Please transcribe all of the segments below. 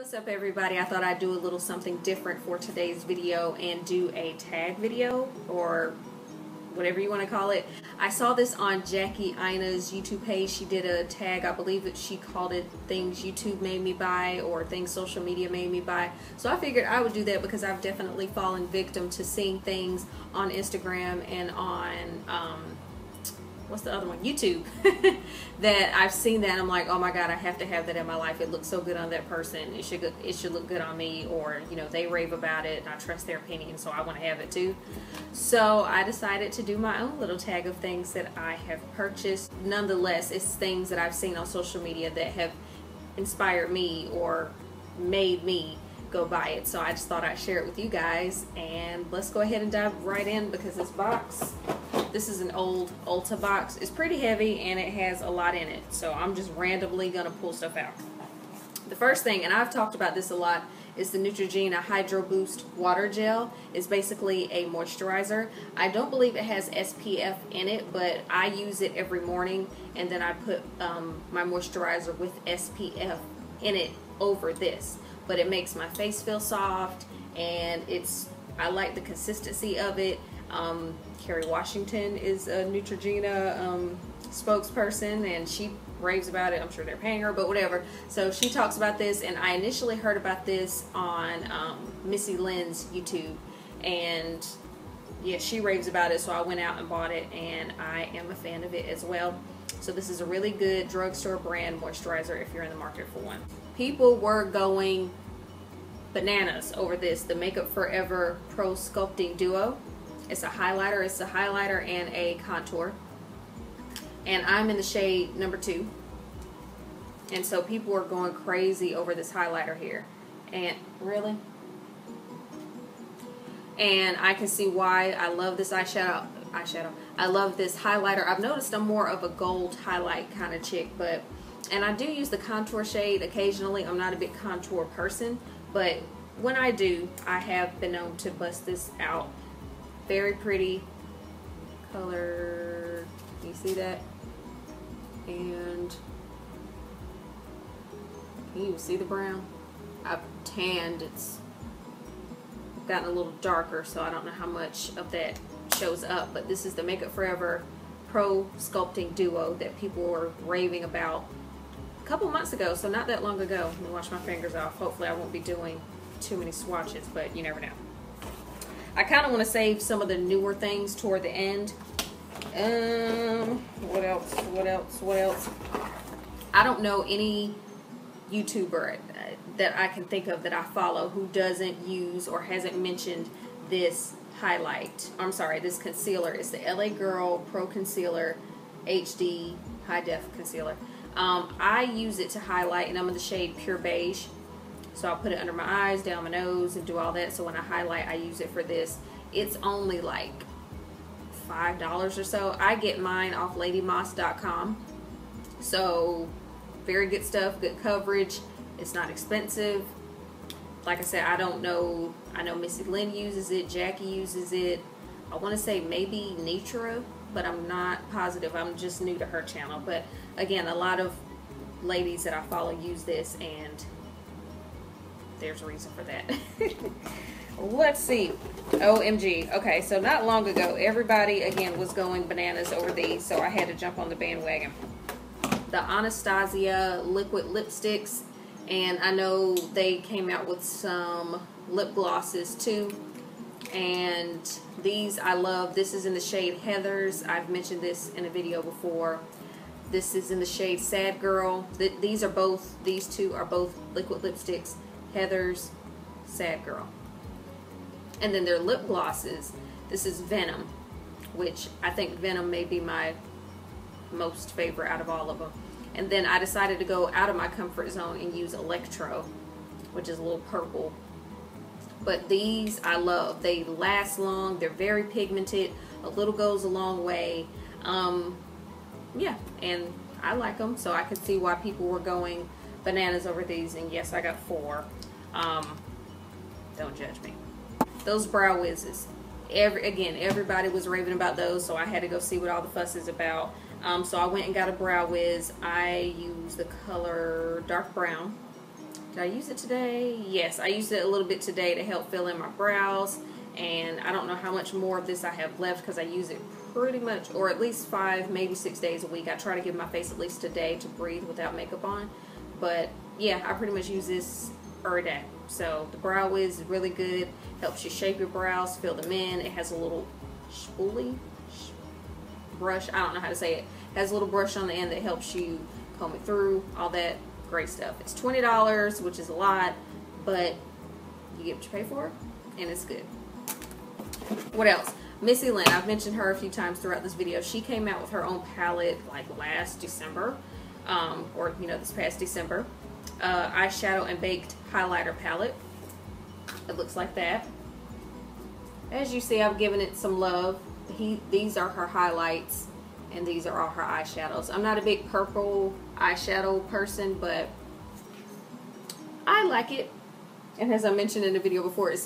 What's up everybody? I thought I'd do a little something different for today's video and do a tag video, or whatever you want to call it. I saw this on Jackie Ina's YouTube page. She did a tag, I believe that she called it things YouTube made me buy or things social media made me buy. So I figured I would do that because I've definitely fallen victim to seeing things on Instagram and on what's the other one? YouTube. That I've seen that and I'm like, oh my god, I have to have that in my life. It looks so good on that person. It should look good on me, or you know, they rave about it and I trust their opinion, so I want to have it too. So I decided to do my own little tag of things that I have purchased. Nonetheless, it's things that I've seen on social media that have inspired me or made me go buy it. So I just thought I'd share it with you guys, and let's go ahead and dive right in because this box, this is an old Ulta box. It's pretty heavy and it has a lot in it, so I'm just randomly gonna pull stuff out. The first thing, and I've talked about this a lot, is the Neutrogena Hydro Boost Water Gel. It's basically a moisturizer. I don't believe it has SPF in it, but I use it every morning, and then I put my moisturizer with SPF in it over this. But it makes my face feel soft, and I like the consistency of it. Kerry Washington is a Neutrogena spokesperson, and she raves about it. I'm sure they're paying her, but whatever. So she talks about this, and I initially heard about this on Missy Lynn's YouTube, and yeah, she raves about it, so I went out and bought it, and I am a fan of it as well. So this is a really good drugstore brand moisturizer if you're in the market for one. People were going bananas over this, the Makeup Forever Pro Sculpting Duo. It's a highlighter and a contour, and I'm in the shade number 2, and so people are going crazy over this highlighter here, and really, and I can see why. I love this eyeshadow. I love this highlighter. I've noticed I'm more of a gold highlight kind of chick, and I do use the contour shade occasionally. I'm not a big contour person, but when I do, I have been known to bust this out. Very pretty color. You see that? And can you see the brown? I've tanned. It's gotten a little darker, so I don't know how much of that shows up. But this is the Makeup Forever Pro Sculpting Duo that people were raving about a couple months ago, so not that long ago. Let me wash my fingers off. Hopefully I won't be doing too many swatches, but you never know. I kind of want to save some of the newer things toward the end. What else? I don't know any YouTuber that I can think of that I follow who doesn't use or hasn't mentioned this highlight. I'm sorry, this concealer. It's the LA Girl Pro Concealer HD High Def Concealer. I use it to highlight, and I'm in the shade Pure Beige. So I'll put it under my eyes, down my nose, and do all that. So when I highlight, I use it for this. It's only like $5 or so. I get mine off ladymoss.com. So very good stuff, good coverage. It's not expensive. Like I said, I don't know. I know Missy Lynn uses it. Jackie uses it. I want to say maybe Nitra, but I'm not positive. I'm just new to her channel. But again, a lot of ladies that I follow use this, and there's a reason for that. Let's see. OMG. Okay, so not long ago, everybody again was going bananas over these, so I had to jump on the bandwagon. The Anastasia liquid lipsticks, and I know they came out with some lip glosses too, and these I love. This is in the shade Heathers. I've mentioned this in a video before. This is in the shade Sad Girl. These two are both liquid lipsticks. Heathers, Sad Girl. And then their lip glosses. This is Venom, which I think Venom may be my most favorite out of all of them. And then I decided to go out of my comfort zone and use Electro, which is a little purple. But these I love. They last long. They're very pigmented. A little goes a long way. Yeah, and I like them, so I could see why people were going bananas over these. And yes, I got 4. Don't judge me. Those brow wizzes, everybody was raving about those, so I had to go see what all the fuss is about. So I went and got a brow wiz. I use the color dark brown, Did I use it today? Yes, I used it a little bit today to help fill in my brows. And I don't know how much more of this I have left because I use it pretty much, or at least 5, maybe 6 days a week. I try to give my face at least a day to breathe without makeup on. But yeah, I pretty much use this every day. So the Brow Wiz is really good. Helps you shape your brows, fill them in. It has a little spoolie brush. I don't know how to say it. It has a little brush on the end that helps you comb it through. All that great stuff. It's $20, which is a lot, but you get what you pay for, and it's good. What else? Missy Lynn, I've mentioned her a few times throughout this video. She came out with her own palette like last December, or you know, this past December. Eyeshadow and baked highlighter palette. It looks like that. As you see, I've given it some love. These are her highlights, and these are all her eyeshadows. I'm not a big purple eyeshadow person, but I like it. And as I mentioned in the video before, it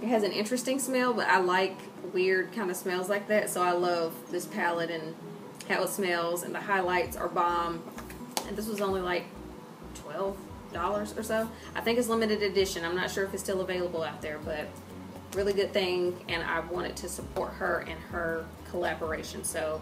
has an interesting smell, but I like weird kind of smells like that. So I love this palette and how it smells, and the highlights are bomb. And this was only like $12 or so. I think it's limited edition. I'm not sure if it's still available out there, but really good thing, and I wanted to support her and her collaboration. So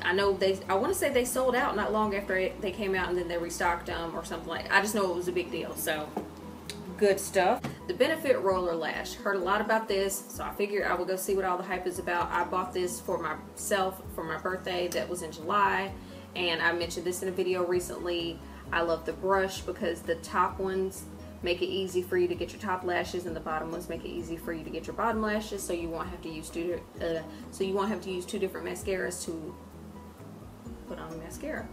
I know I want to say they sold out not long after they came out, and then they restocked them or something like that. I just know it was a big deal. So good stuff. The Benefit Roller Lash. Heard a lot about this, so I figured I would go see what all the hype is about. I bought this for myself for my birthday. That was in July, and I mentioned this in a video recently. I love the brush because the top ones make it easy for you to get your top lashes, and the bottom ones make it easy for you to get your bottom lashes. So you won't have to use two different mascaras to put on mascara.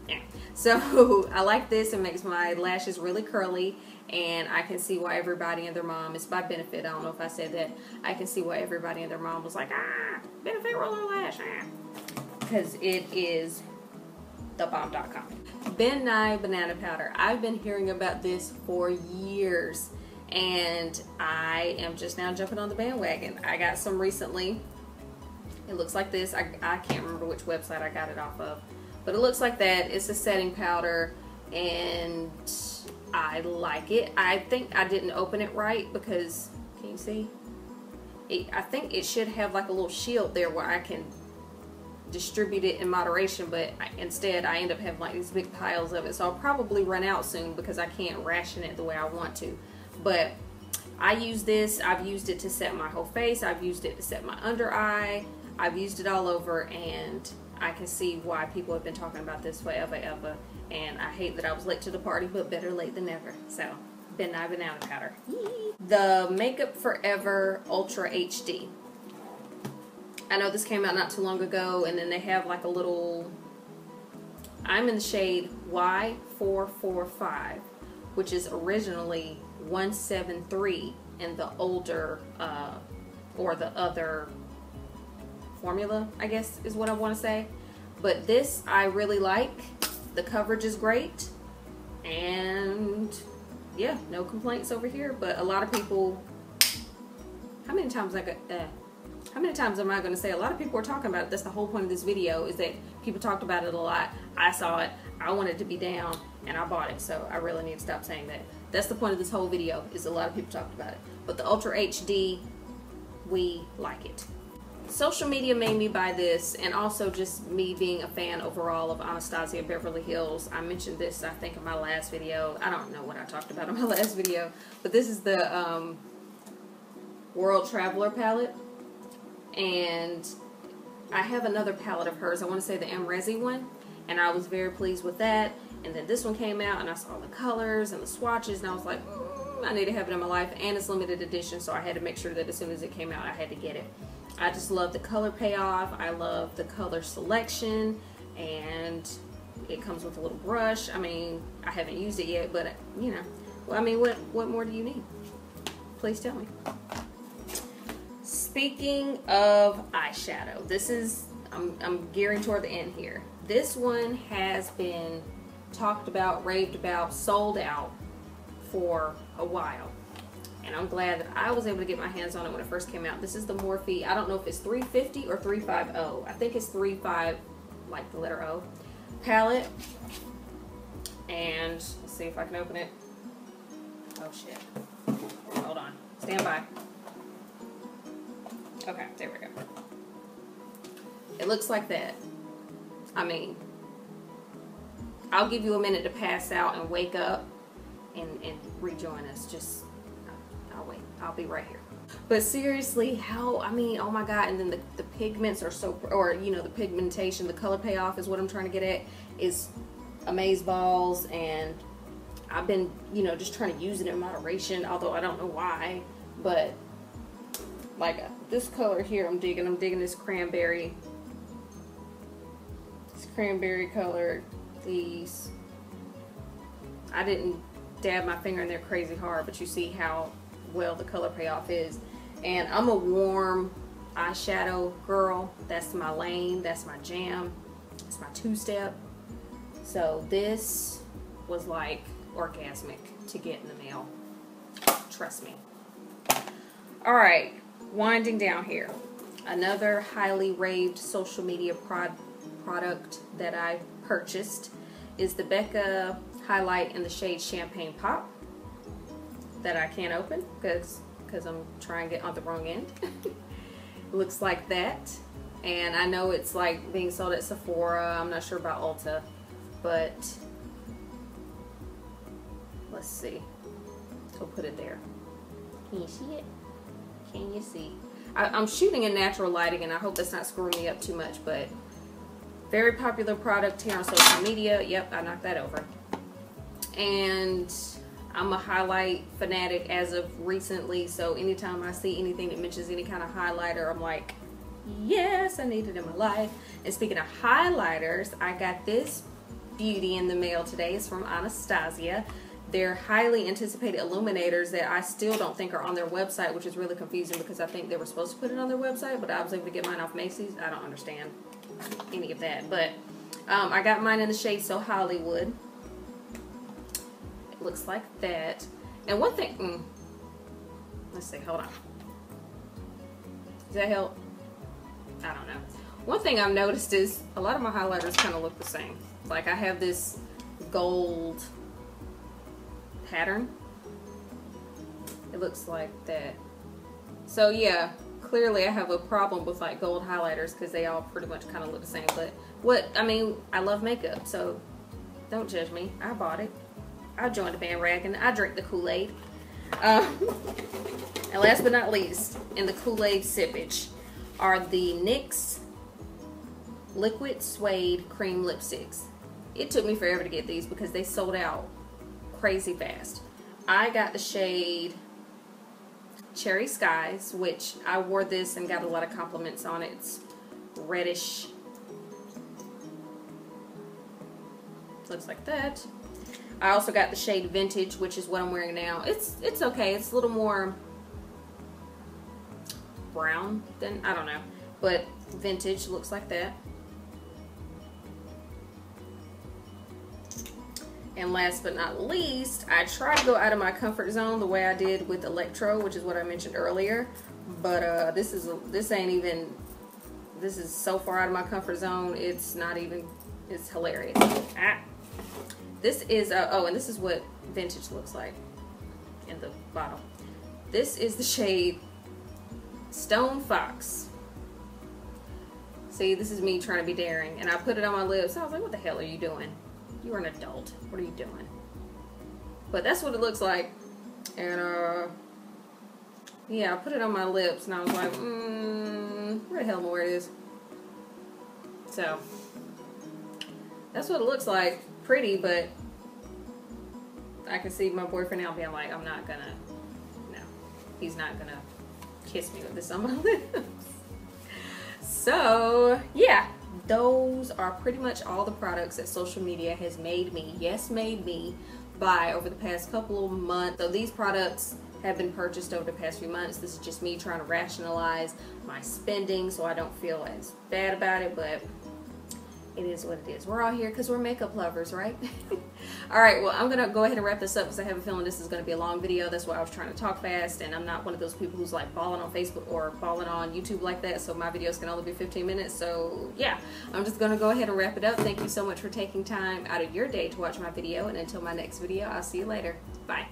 Yeah. So I like this. It makes my lashes really curly, and I can see why everybody and their mom, it's by Benefit, I don't know if I said that, I can see why everybody and their mom was like, Benefit Roller Lash, because it is the bomb.com. Nye Banana Powder. I've been hearing about this for years, and I am just now jumping on the bandwagon. I got some recently. It looks like this. I can't remember which website I got it off of, but it looks like that. It's a setting powder, and I like it. I think I didn't open it right because, can you see? I think it should have like a little shield there where I can distribute it in moderation, but instead I end up having like these big piles of it. So I'll probably run out soon because I can't ration it the way I want to. But I use this. I've used it to set my whole face. I've used it to set my under eye. I've used it all over, and I can see why people have been talking about this forever, ever. And I hate that I was late to the party, but better late than never. So, Nye Banana Powder. The Makeup Forever Ultra HD. I know this came out not too long ago, and then they have like a little, I'm in the shade Y445, which is originally 173 in the older, or the other formula, I guess is what I want to say. But this I really like. The coverage is great, and yeah, no complaints over here. But a lot of people, how many times am I going to say? A lot of people are talking about it. That's the whole point of this video, is that people talked about it a lot. I saw it. I wanted it to be down, and I bought it. So I really need to stop saying that. That's the point of this whole video, is a lot of people talked about it. But the Ultra HD, we like it. Social media made me buy this, and also just me being a fan overall of Anastacio Beverly Hills. I mentioned this, I think, in my last video. I don't know what I talked about in my last video, but this is the World Traveler palette. And I have another palette of hers. I want to say the Anasazi one, and I was very pleased with that. And then this one came out, and I saw the colors and the swatches, and I was like, I need to have it in my life. And it's limited edition, so I had to make sure that as soon as it came out, I had to get it. I just love the color payoff. I love the color selection, and it comes with a little brush. I mean, I haven't used it yet, but you know, well, I mean, what more do you need? Please tell me. Speaking of eyeshadow, this is, I'm gearing toward the end here. This one has been talked about, raved about, sold out for a while. And I'm glad that I was able to get my hands on it when it first came out. This is the Morphe, I don't know if it's 350 or 350. I think it's 35, like the letter O, palette. And let's see if I can open it. Oh shit. Hold on. Stand by. Okay, there we go. It looks like that. I mean, I'll give you a minute to pass out and wake up and rejoin us. Just, I'll wait. I'll be right here. But seriously, I mean, oh my God. And then the pigments are so, or, you know, the pigmentation, the color payoff is what I'm trying to get at, is amazeballs. And I've been, you know, just trying to use it in moderation, although I don't know why. But, like, this color here I'm digging this cranberry. This cranberry color. These, I didn't dab my finger in there crazy hard, but you see how well the color payoff is. And I'm a warm eyeshadow girl. That's my lane. That's my jam. It's my two-step. So this was like orgasmic to get in the mail. Trust me. All right, winding down here. Another highly raved social media product that I purchased is the Beca highlight in the shade Champagne Pop that I can't open because I'm trying to get on the wrong end. Looks like that. And I know it's like being sold at Sephora. I'm not sure about Ulta, but let's see. We'll put it there. Can you see it? Can you see? I'm shooting in natural lighting, and I hope that's not screwing me up too much, but very popular product here on social media. Yep, I knocked that over. And I'm a highlight fanatic as of recently, so anytime I see anything that mentions any kind of highlighter, I'm like, yes, I need it in my life. And speaking of highlighters, I got this beauty in the mail today. It's from Anastacio. They're highly anticipated illuminators that I still don't think are on their website, which is really confusing because I think they were supposed to put it on their website, but I was able to get mine off Macy's. I don't understand any of that, but I got mine in the shade So Hollywood. It looks like that. And one thing, let's see, hold on. Does that help? I don't know. One thing I've noticed is a lot of my highlighters kind of look the same. Like I have this gold pattern. It looks like that. So yeah, clearly I have a problem with like gold highlighters because they all pretty much kind of look the same. But I mean, I love makeup, so don't judge me. I bought it. I joined the bandwagon. I drink the Kool-Aid. And last but not least, in the Kool-Aid sippage are the NYX Liquid Suede Cream Lipsticks. It took me forever to get these because they sold out crazy fast. I got the shade Cherry Skies, which I wore this and got a lot of compliments on it. It's reddish. Looks like that. I also got the shade Vintage, which is what I'm wearing now. It's okay. It's a little more brown than, I don't know, but Vintage looks like that. And last but not least, I tried to go out of my comfort zone the way I did with Electro, which is what I mentioned earlier. But this is so far out of my comfort zone. It's not even. It's hilarious. This is oh, and this is what Vintage looks like in the bottle. This is the shade Stone Fox. See, this is me trying to be daring, and I put it on my lips. I was like, "What the hell are you doing? You're an adult. What are you doing?" But that's what it looks like. And yeah, I put it on my lips and I was like, where the hell am I wearing this? So that's what it looks like. Pretty, but I can see my boyfriend now being like, no, he's not gonna kiss me with this on my lips. So yeah, those are pretty much all the products that social media has made me buy over the past couple of months. So these products have been purchased over the past few months. This is just me trying to rationalize my spending so I don't feel as bad about it. But it is what it is. We're all here because we're makeup lovers, right? All right, well, I'm gonna go ahead and wrap this up because I have a feeling this is gonna be a long video. That's why I was trying to talk fast, and I'm not one of those people who's like balling on Facebook or balling on YouTube like that, so my videos can only be 15 minutes. So yeah, I'm just gonna go ahead and wrap it up. Thank you so much for taking time out of your day to watch my video, and until my next video, I'll see you later. Bye.